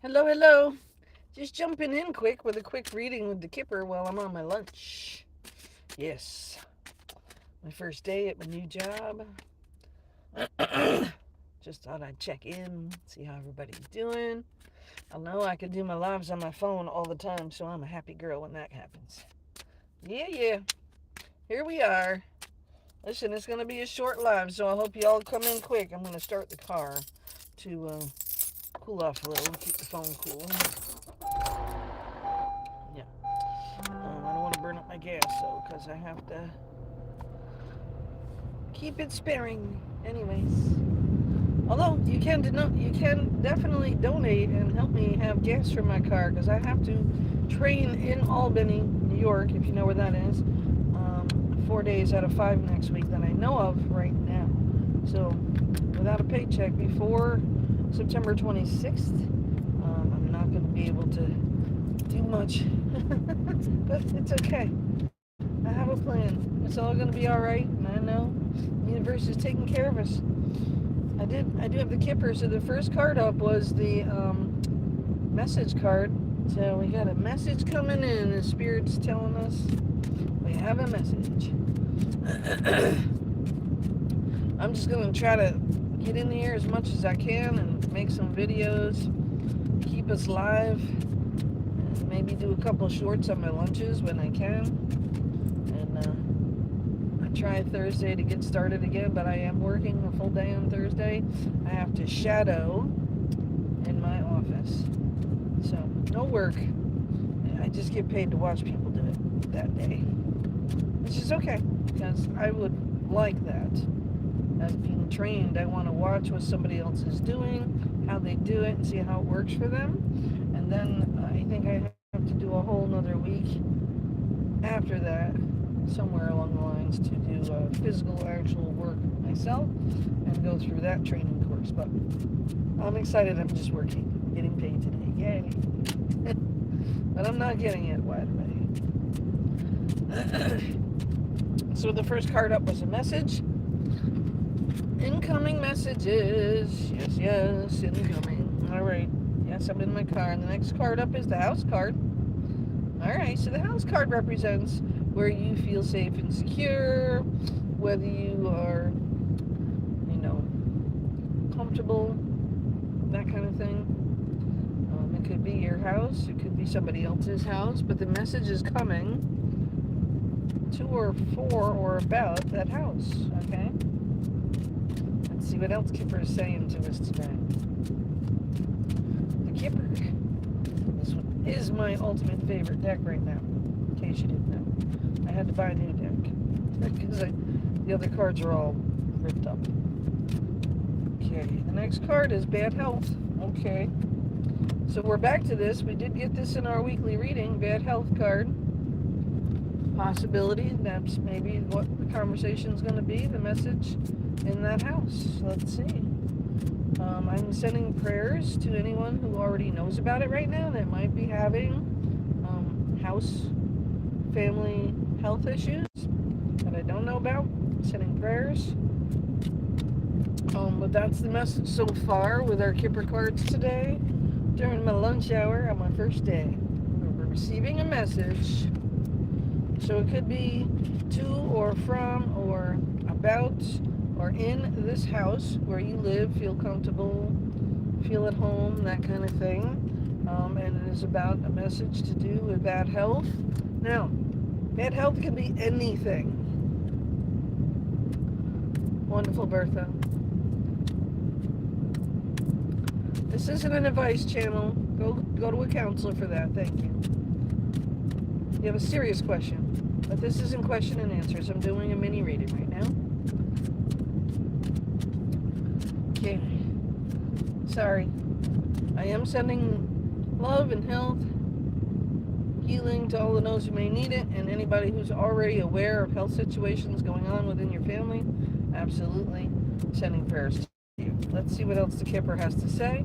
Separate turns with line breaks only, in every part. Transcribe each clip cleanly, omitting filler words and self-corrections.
Hello, hello. Just jumping in quick with a quick reading with the kipper while I'm on my lunch. Yes, my first day at my new job. Just thought I'd check in, see how everybody's doing. I know I can do my lives on my phone all the time, so I'm a happy girl when that happens. Yeah, yeah. Here we are. Listen, it's going to be a short live, so I hope you all come in quick. I'm going to start the car to cool off a little, keep the phone cool. Yeah. I don't want to burn up my gas though, because I have to keep it sparing. Anyways, although you can definitely donate and help me have gas for my car, because I have to train in Albany, New York, if you know where that is, 4 days out of 5 next week that I know of right now. So without a paycheck before September 26th, I'm not going to be able to do much. But it's okay. I have a plan. It's all gonna be all right, and I know the universe is taking care of us. I do have the kipper. So the first card up was the message card. So we got a message coming in. The spirit's telling us we have a message. I'm just gonna try to get in here as much as I can and make some videos, keep us live, and maybe do a couple shorts on my lunches when I can. Try Thursday to get started again, but I am working a full day on Thursday. I have to shadow in my office. So, no work. I just get paid to watch people do it that day. Which is okay, because I would like that. As being trained, I want to watch what somebody else is doing, how they do it, and see how it works for them. And then I think I have to do a whole nother week after that, somewhere along the lines, to do physical, actual work myself and go through that training course. But I'm excited. I'm just working, getting paid today. Yay! But I'm not getting it right away. So the first card up was a message. Incoming messages. Yes, yes, incoming. All right. Yes, I'm in my car. And the next card up is the house card. All right. So the house card represents where you feel safe and secure, whether you are, comfortable, that kind of thing. It could be your house, it could be somebody else's house, but the message is coming to or for or about that house, okay? Let's see what else Kipper is saying to us today. The Kipper. This one is my ultimate favorite deck right now, in case you didn't know. I had to buy a new deck because the other cards are all ripped up. Okay, the next card is bad health. Okay, so we're back to this. We did get this in our weekly reading, bad health card. Possibility, that's maybe what the conversation's going to be, the message in that house. Let's see. I'm sending prayers to anyone who already knows about it right now that might be having house, family, health issues that I don't know about. Sending prayers. But that's the message so far with our Kipper cards today. During my lunch hour on my first day, we're receiving a message. So it could be to or from or about or in this house where you live, feel comfortable, feel at home, that kind of thing. And it is about a message to do with bad health. Now, bad health can be anything. Wonderful, Bertha. This isn't an advice channel. Go to a counselor for that. Thank you. You have a serious question, but this isn't question and answers. I'm doing a mini reading right now. Okay. Sorry. I am sending love and health, healing to all of those who may need it, and anybody who's already aware of health situations going on within your family. Absolutely sending prayers to you. Let's see what else the Kipper has to say.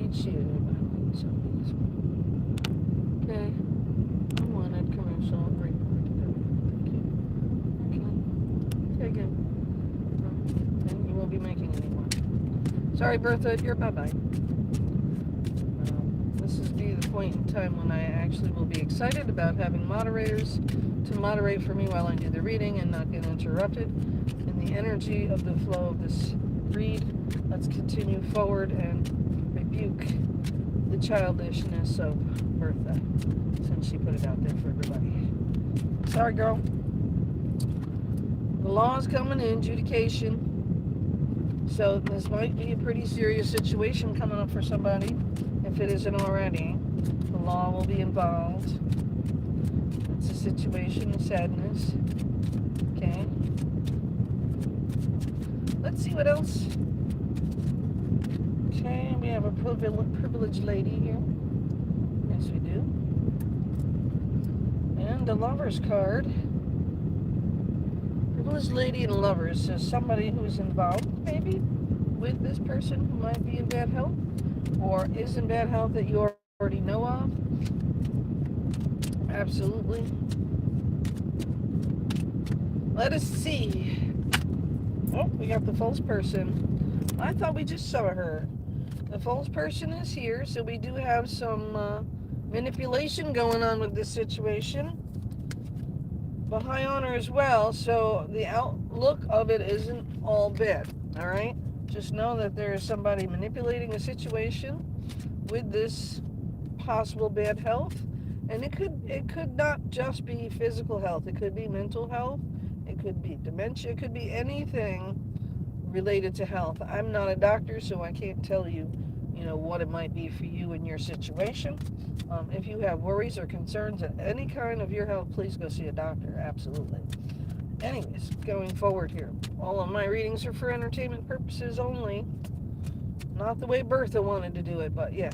YouTube. Okay. Unwanted commercial report. Thank you. Okay. Okay, good. And you won't be making any more. Sorry, Bertha, you're bye-bye. This is be the point in time when I actually will be excited about having moderators to moderate for me while I do the reading and not get interrupted. In the energy of the flow of this read, let's continue forward and rebuke the childishness of Bertha, since she put it out there for everybody. Sorry, girl. The law is coming in, adjudication. So this might be a pretty serious situation coming up for somebody, if it isn't already. The law will be involved. It's a situation of sadness. Okay. Let's see what else. Okay, we have a privileged lady here. Yes, we do. And the Lover's card. Privileged lady and lovers. So somebody who's involved, maybe, with this person who might be in bad health, or is in bad health that you already know of. Absolutely. Let us see. Oh, we got the false person. I thought we just saw her. The false person is here, so we do have some manipulation going on with this situation. But high honor as well, so the outlook of it isn't all bad, all right? Just know that there is somebody manipulating a situation with this possible bad health, and it could not just be physical health. It could be mental health. It could be dementia. It could be anything related to health. I'm not a doctor, so I can't tell you, what it might be for you in your situation. If you have worries or concerns at any kind of your health, please go see a doctor. Absolutely. Anyways, going forward here, all of my readings are for entertainment purposes only. Not the way Bertha wanted to do it, but yeah.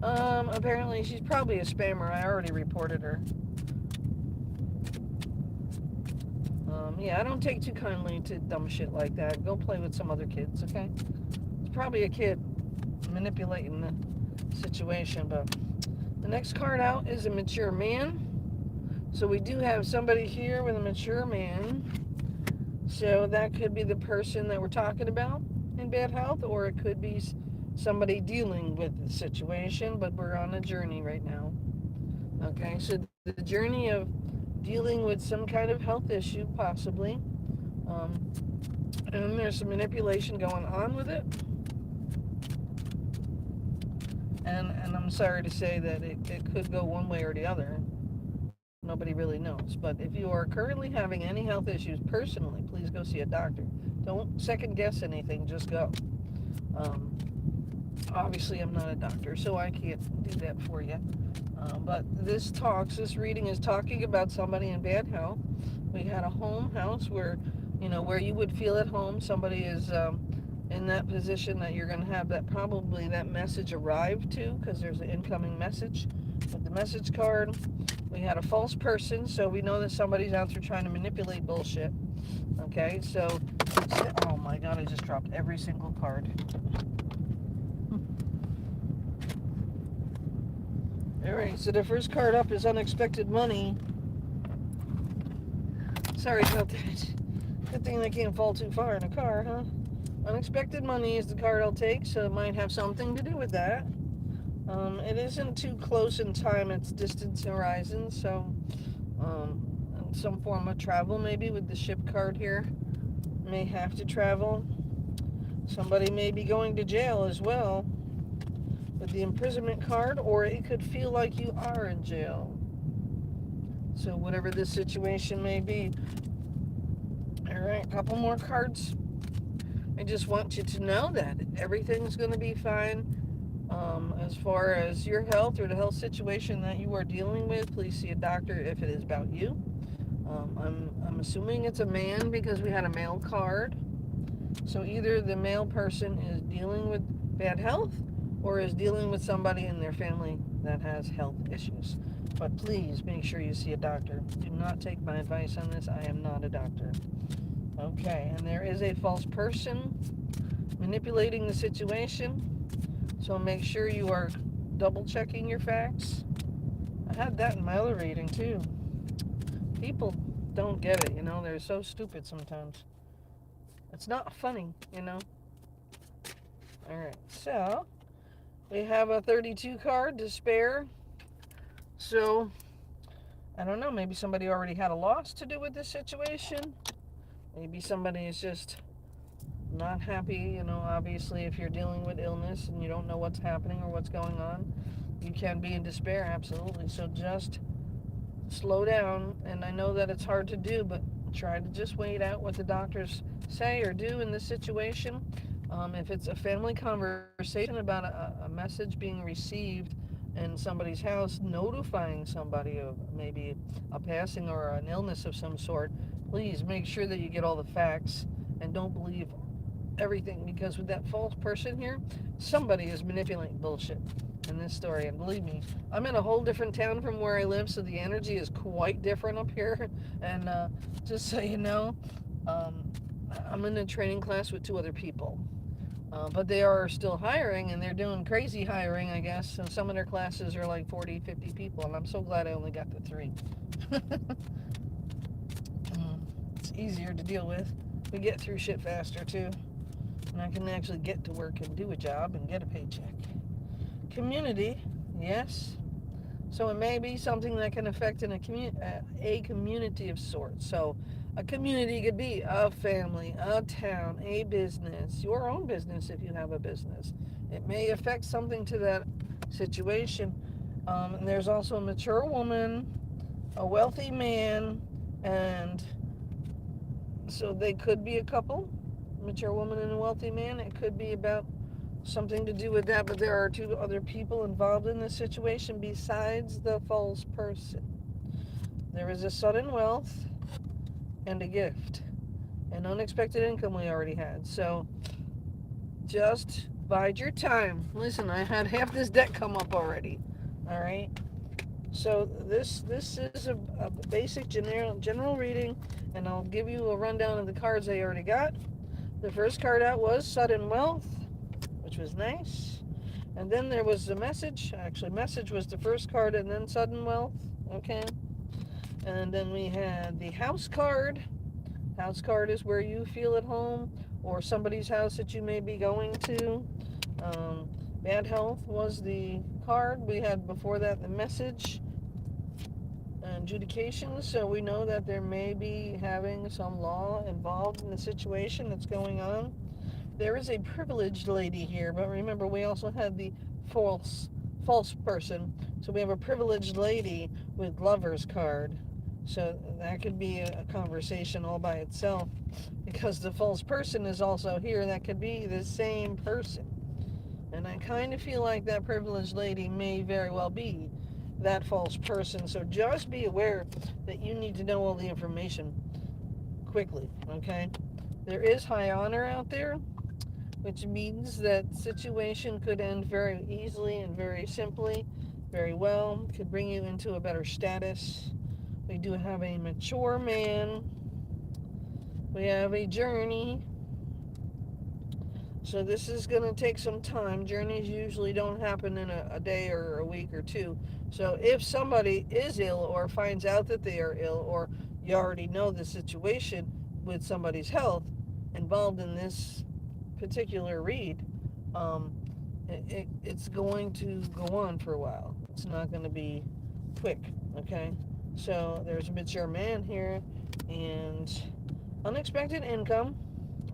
Apparently she's probably a spammer. I already reported her. Yeah, I don't take too kindly to dumb shit like that. Go play with some other kids, okay? It's probably a kid manipulating the situation, but the next card out is a mature man. So we do have somebody here with a mature man. So that could be the person that we're talking about in bad health, or it could be somebody dealing with the situation, but we're on a journey right now. Okay, so the journey of dealing with some kind of health issue, possibly. And there's some manipulation going on with it. And I'm sorry to say that it could go one way or the other. Nobody really knows. But if you are currently having any health issues personally, please go see a doctor. Don't second guess anything, just go. Obviously, I'm not a doctor, so I can't do that for you. But this reading is talking about somebody in bad health. We had a house where, where you would feel at home. Somebody is in that position that you're going to have probably that message arrive to, because there's an incoming message with the message card. We had a false person, so we know that somebody's out there trying to manipulate bullshit. Okay, so, oh my God, I just dropped every single card. Alright, so the first card up is unexpected money. Sorry about that. Good thing they can't fall too far in a car, huh? Unexpected money is the card I'll take, so it might have something to do with that. It isn't too close in time, it's distance horizon, so some form of travel maybe with the ship card here. May have to travel. Somebody may be going to jail as well with the imprisonment card, or it could feel like you are in jail. So whatever this situation may be. Alright, a couple more cards. I just want you to know that everything's going to be fine. As far as your health or the health situation that you are dealing with, please see a doctor if it is about you. I'm assuming it's a man because we had a male card. So either the male person is dealing with bad health or is dealing with somebody in their family that has health issues. But please make sure you see a doctor. Do not take my advice on this. I am not a doctor. Okay, and there is a false person manipulating the situation. So make sure you are double checking your facts. I had that in my other reading too. People don't get it, they're so stupid sometimes. It's not funny. Alright, so we have a 32 card, despair. So, I don't know, maybe somebody already had a loss to do with this situation. Maybe somebody is just not happy, obviously if you're dealing with illness and you don't know what's happening or what's going on, you can be in despair, absolutely. So just slow down, and I know that it's hard to do, but try to just wait out what the doctors say or do in this situation. If it's a family conversation about a message being received in somebody's house notifying somebody of maybe a passing or an illness of some sort, please make sure that you get all the facts and don't believe everything, because with that false person here, somebody is manipulating bullshit in this story. And believe me, I'm in a whole different town from where I live, so the energy is quite different up here. And just so you know, um, I'm in a training class with two other people. But they are still hiring, and they're doing crazy hiring, I guess. And some of their classes are like 40, 50 people, and I'm so glad I only got the 3. It's easier to deal with. We get through shit faster, too. And I can actually get to work and do a job and get a paycheck. Community, yes. So it may be something that can affect a community of sorts. So a community could be a family, a town, a business, your own business if you have a business. It may affect something to that situation. And there's also a mature woman, a wealthy man, and so they could be a couple, mature woman and a wealthy man. It could be about something to do with that, but there are 2 other people involved in this situation besides the false person. There is a sudden wealth and a gift. And unexpected income we already had. So just bide your time. Listen, I had half this deck come up already. Alright? So this is a basic general reading, and I'll give you a rundown of the cards I already got. The first card out was sudden wealth, which was nice. And then there was the message. Actually, message was the first card, and then sudden wealth. Okay. And then we had the house card. House card is where you feel at home, or somebody's house that you may be going to. Um, Bad health was the card. We had before that the message. Adjudication. So we know that there may be having some law involved in the situation that's going on. There is a privileged lady here, but remember we also had the false person. So we have a privileged lady with lover's card. So that could be a conversation all by itself, because the false person is also here. That could be the same person. And I kind of feel like that privileged lady may very well be that false person. So just be aware that you need to know all the information quickly, okay? There is high honor out there, which means that situation could end very easily and very simply, very well, could bring you into a better status. We do have a mature man. We have a journey. So this is going to take some time. Journeys usually don't happen in a day or a week or 2. So if somebody is ill or finds out that they are ill, or you already know the situation with somebody's health involved in this particular read, it's going to go on for a while. It's not going to be quick, okay? So there's a mature man here and unexpected income,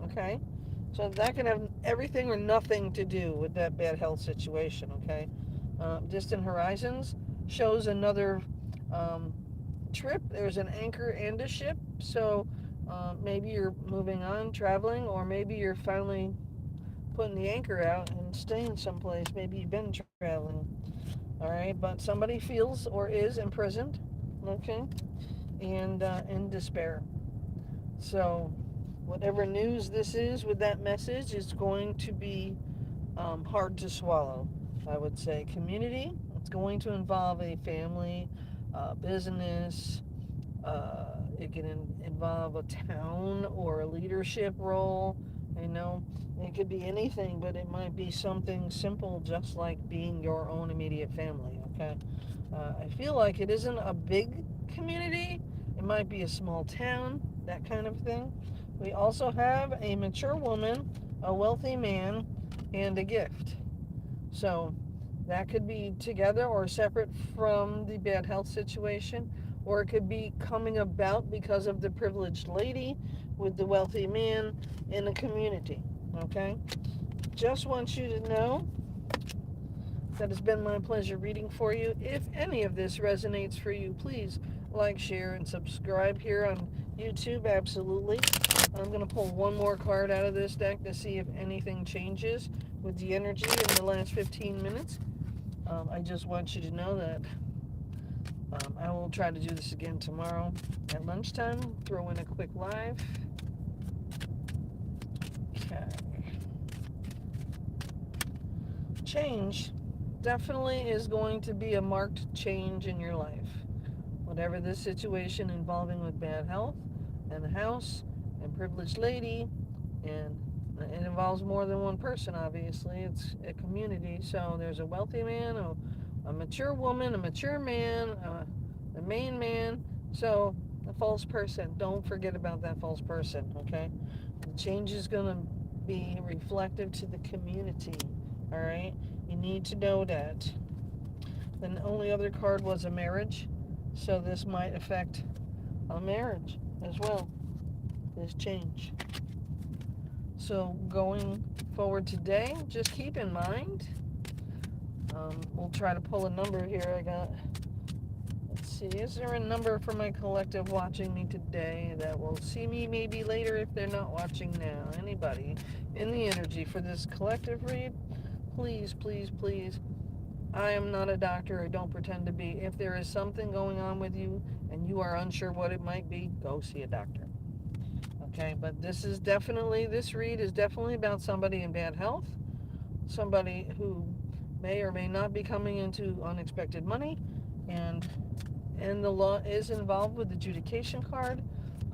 okay? So that can have everything or nothing to do with that bad health situation, okay? Distant horizons shows another trip. There's an anchor and a ship. So maybe you're moving on, traveling, or maybe you're finally putting the anchor out and staying someplace. Maybe you've been traveling, all right? But somebody feels or is imprisoned, okay? And in despair. So whatever news this is with that message is going to be hard to swallow, I would say. Community, it's going to involve a family, business. It can involve a town or a leadership role. You know, it could be anything, but it might be something simple, just like being your own immediate family, okay? I feel like it isn't a big community. It might be a small town, that kind of thing. We also have a mature woman, a wealthy man, and a gift. So that could be together or separate from the bad health situation, or it could be coming about because of the privileged lady with the wealthy man in the community. Okay? Just want you to know that it's been my pleasure reading for you. If any of this resonates for you, please like, share, and subscribe here on YouTube. Absolutely. I'm going to pull one more card out of this deck to see if anything changes with the energy in the last 15 minutes. I just want you to know that I will try to do this again tomorrow at lunchtime. Throw in a quick live. Okay. Change definitely is going to be a marked change in your life. Whatever this situation involving with bad health and the house and privileged lady, and it involves more than one person, obviously. It's a community. So there's a wealthy man, a mature woman, a mature man, the main man. So a false person. Don't forget about that false person, okay? The change is going to be reflective to the community, all right? You need to know that. Then the only other card was a marriage. So this might affect a marriage as well, this change. So going forward today, just keep in mind, we'll try to pull a number here. Let's see, is there a number for my collective watching me today that will see me maybe later if they're not watching now? Anybody in the energy for this collective read? Please, please, please. I am not a doctor. I don't pretend to be. If there is something going on with you and you are unsure what it might be, go see a doctor. Okay, but this read is definitely about somebody in bad health, somebody who may or may not be coming into unexpected money, and the law is involved with the adjudication card,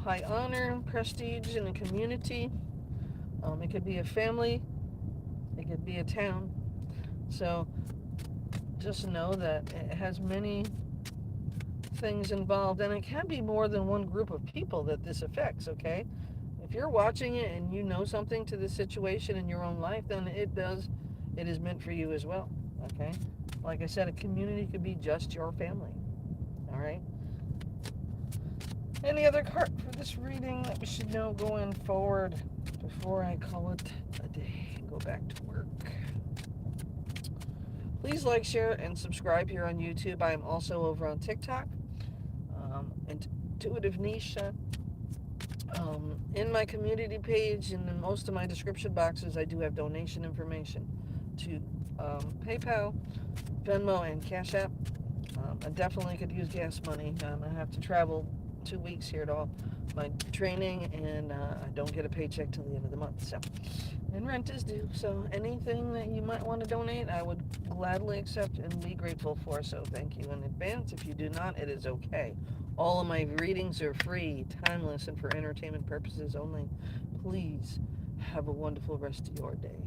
high honor, prestige in a community. It could be a family, it could be a town. So just know that it has many things involved, and it can be more than one group of people that this affects, okay? If you're watching it and you know something to the situation in your own life, then it is meant for you as well, okay? Like I said, a community could be just your family, all right? Any other card for this reading that we should know going forward before I call it a day and go back to work? Please like, share, and subscribe here on YouTube. I am also over on TikTok, IntutiveNesha. In my community page and in most of my description boxes, I do have donation information to PayPal, Venmo, and Cash App. I definitely could use gas money. I have to travel 2 weeks here to all my training, and I don't get a paycheck till the end of the month. So, and rent is due. So anything that you might want to donate, I would gladly accept and be grateful for. So thank you in advance. If you do not, it is okay. All of my readings are free, timeless, and for entertainment purposes only. Please have a wonderful rest of your day.